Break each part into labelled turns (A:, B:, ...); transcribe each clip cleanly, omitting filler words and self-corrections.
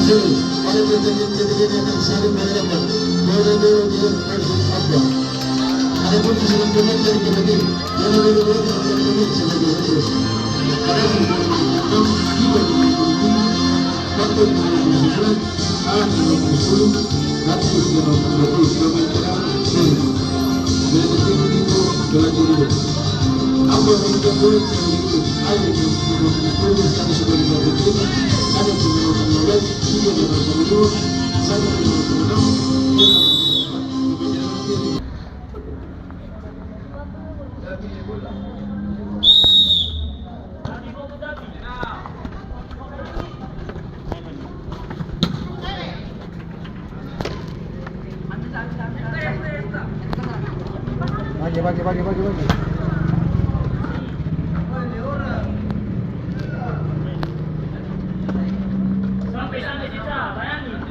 A: sini. Ada kejadian-kejadian yang saling berhadapan. Dua-dua dia versus Abba. Ada pun kesenangan pemain dari kembali. Dua-dua dari kembali sebagai terus. Ada yang enam tiga di satu di 9, A di 10, satu di 20 kilometer sini. Jadi itu belajar dulu. Apa yang kita boleh sendiri? Ada di 10 satu sebagai berikut. Ada di 15, tiga di 22, satu di 26. Bagi.
B: Sampai sisa, bayangin.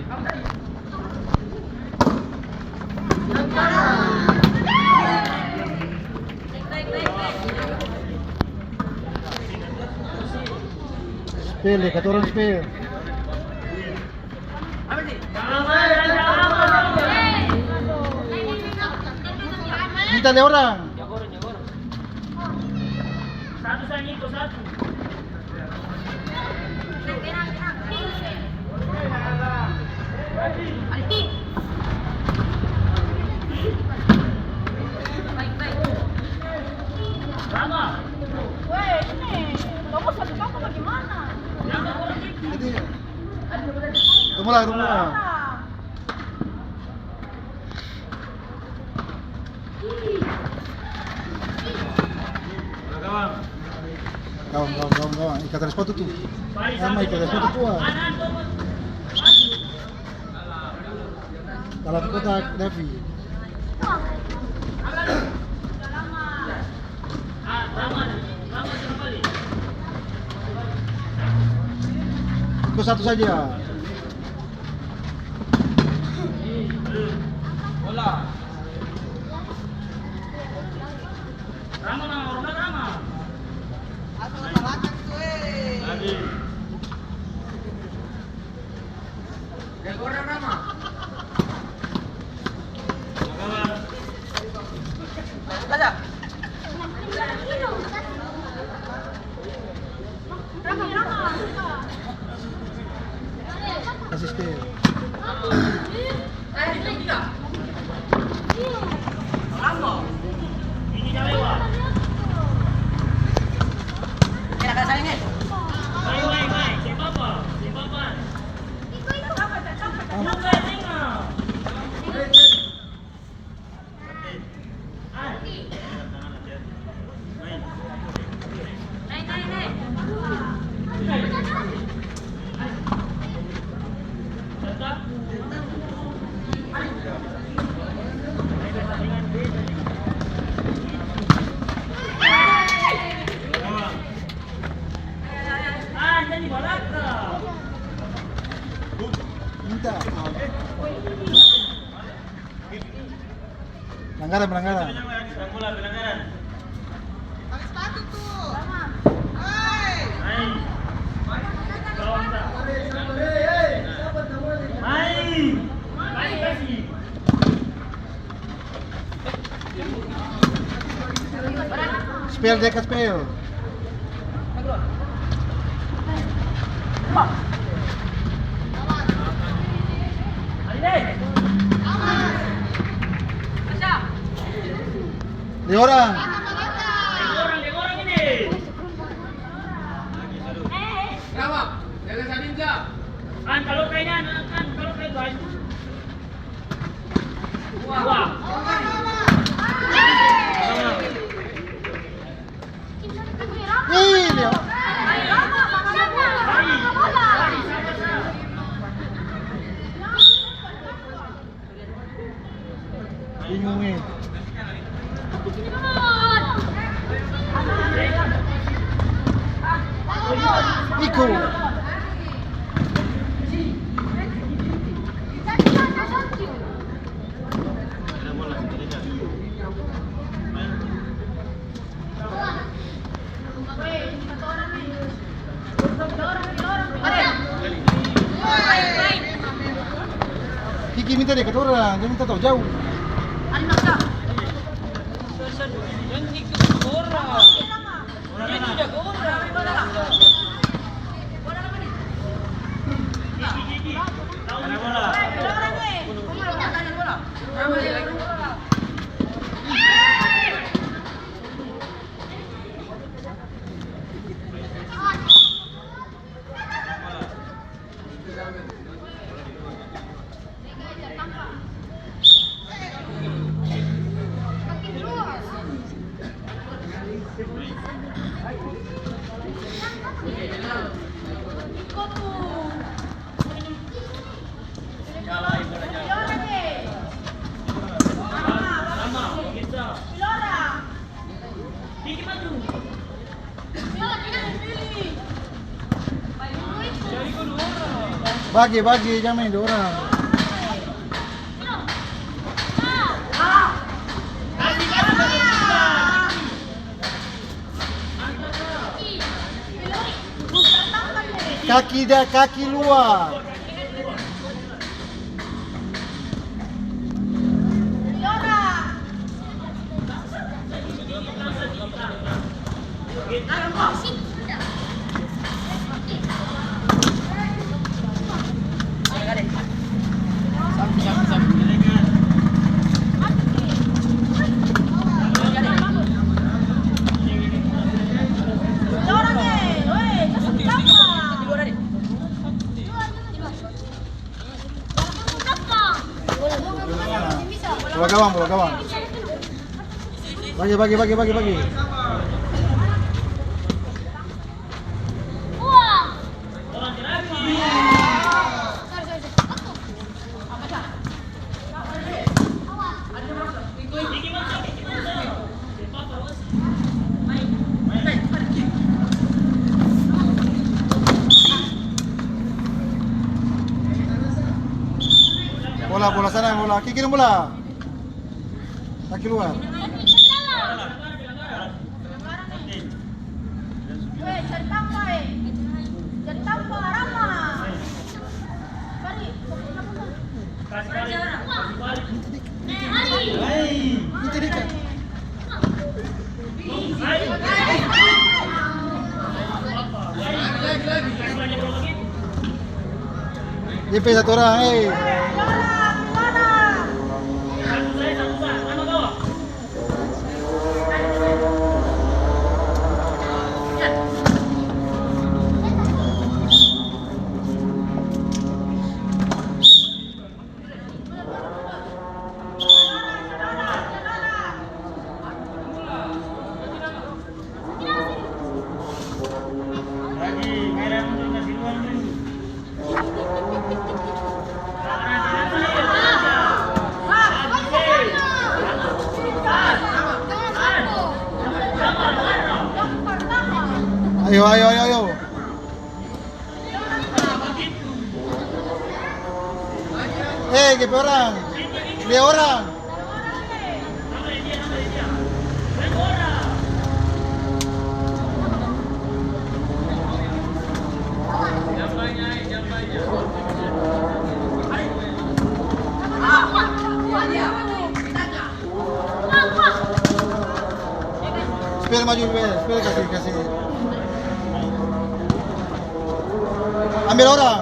C: Spill, kata orang spill. Minta dia orang.
B: Satu saya ngikut satu. Rama.
D: Weh, ini kamu satu kamu bagaimana?
C: Tunggu lah. Kawan. Ikatan sepatu tuh. Sama ikatan sepatu tua. Dalam kotak Devi. Ikut satu saja.
B: Bola. Rama. Lagi. Rama.
C: Kasih spill.
B: Ini dah lewat. Baik. Siapa apa? Bukan tengok. Jadi bola ke.
C: Minta. Pelanggaran.
B: Pelanggaran.
D: Pakai sepatu tuh.
B: Hai. Kawan tak? Hai. Kasih.
C: Spill, dekat spill. Dia orang.
B: Orang ini.
E: Berapa? Jaga Sadinja.
B: Kalau kayaknya kalau kayak guys. Wah.
C: Ih, dia. Bingung nih. Iko.
D: Ada.
C: Kiki minta dekat orang, dia minta tahu jauh.
D: Anak ka.
B: Mana bola? Sama, kita. Dikit maju.
C: Bagi, jangan main dua orang. Kaki luar. Bola gawang. Bagi.
B: Orang terakhir. Dikit maju.
C: Bola sana, bola. Kiki bola. Kaki luar. Minta dekat. DP satu orang, Ayo. GP orang. Dia orang. Spell maju, spell kasih. Ambil orang.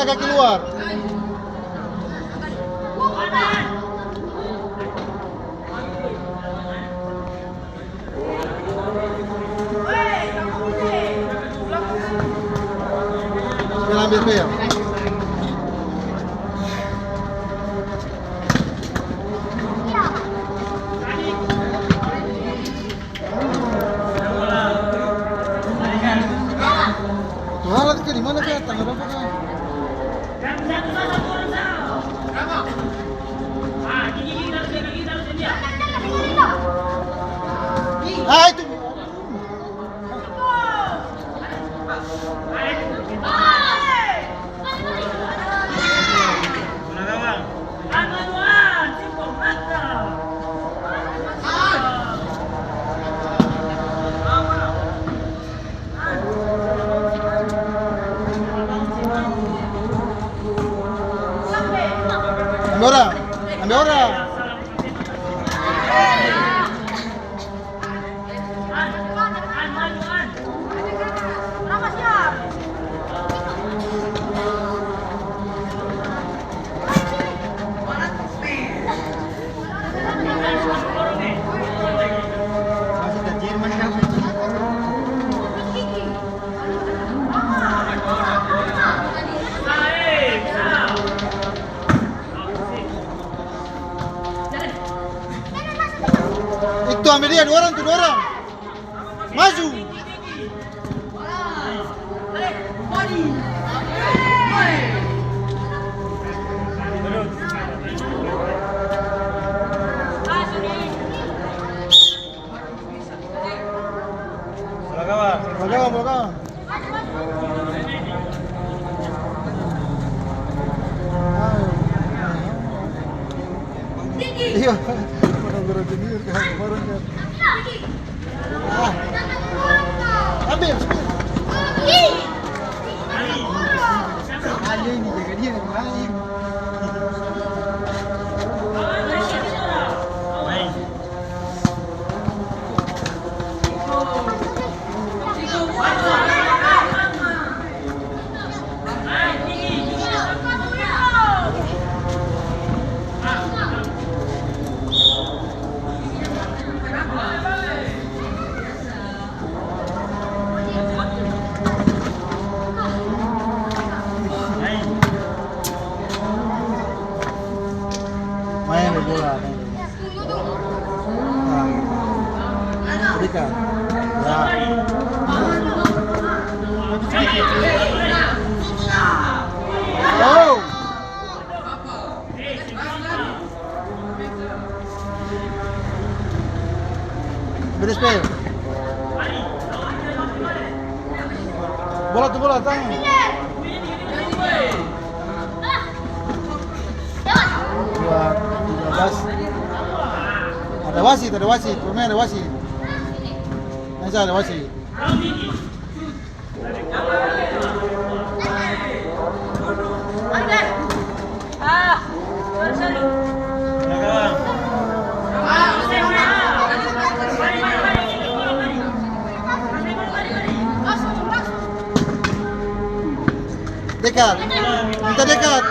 C: agak keluar. Jangan ambil fair. Tuh, alat ke di mana ke? Tangga berapa kan? Ah, itu. Ambil orang. Ambil orang.
D: Berapa siap?
C: Masih ada Jerman kan? Itu ambil dia, dua orang tuh, dua orang. Maju. Belakang, belakang. Iya. Orang berenjenier kan, kemarin kan. Ambil. Ayo ini jaga dia kembali. Main bola. Berikan. Oh. Beres pel. Bola tuh bola tangan. Dua, 13. Ada wasit, ada wasit. Pemain ada wasit. Masa ada wasit. Dekat. Minta dekat.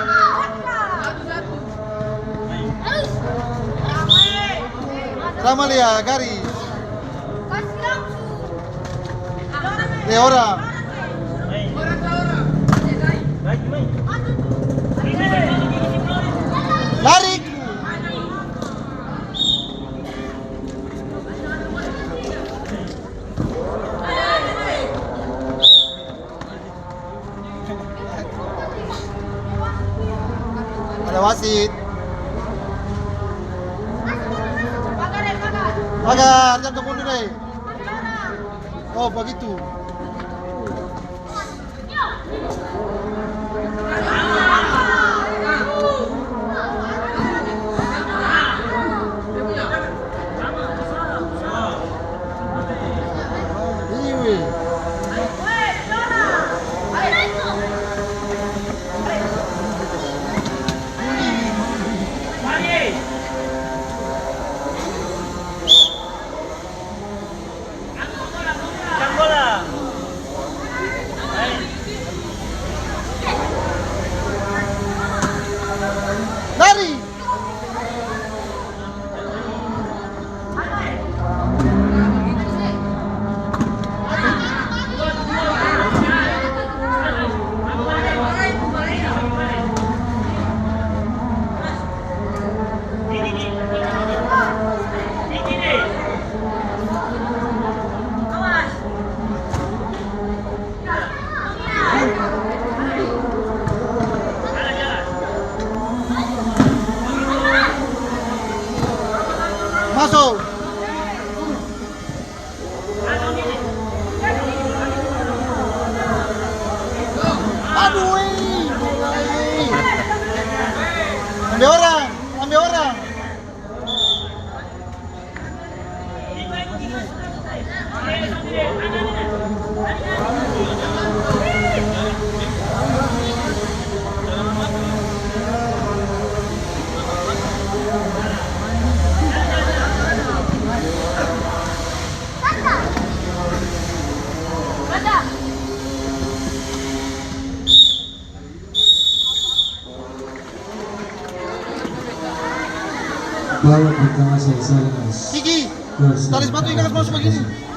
C: Ramalia, garis. Leora. Lari. Ada wasit. Pagar, jangan mundur deh. Oh, begitu. Iwi.
B: Bola.
C: masuk. Aduh, mulai. Ambil orang, ambil orang.
A: Bola di tengah selesai, Mas.
C: Kiki,
A: Terus,
C: tali sepatu ikan harus masuk begini.